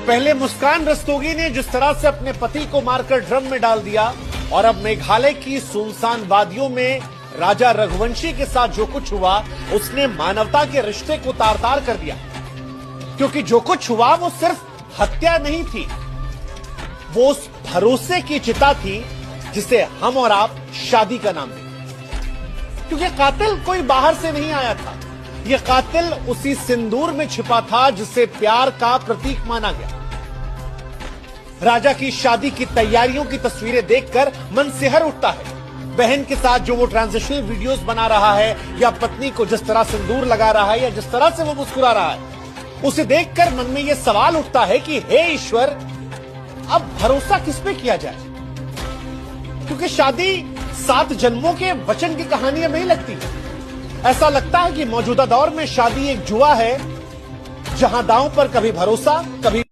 पहले मुस्कान रस्तोगी ने जिस तरह से अपने पति को मारकर ड्रम में डाल दिया और अब मेघालय की सुनसान वादियों में राजा रघुवंशी के साथ जो कुछ हुआ उसने मानवता के रिश्ते को तार तार कर दिया। क्योंकि जो कुछ हुआ वो सिर्फ हत्या नहीं थी, वो उस भरोसे की चिता थी जिसे हम और आप शादी का नाम दें। क्योंकि कातिल कोई बाहर से नहीं आया था, यह कातिल उसी सिंदूर में छिपा था जिसे प्यार का प्रतीक माना गया। राजा की शादी की तैयारियों की तस्वीरें देखकर मन सिहर उठता है। बहन के साथ जो वो ट्रांजिशनल वीडियोस बना रहा है या पत्नी को जिस तरह सिंदूर लगा रहा है या जिस तरह से वो मुस्कुरा रहा है, उसे देखकर मन में यह सवाल उठता है कि हे ईश्वर, अब भरोसा किस पे किया जाए? क्योंकि शादी 7 जन्मों के वचन की कहानी अब नहीं लगती। ऐसा लगता है कि मौजूदा दौर में शादी एक जुआ है जहां दांव पर कभी भरोसा, कभी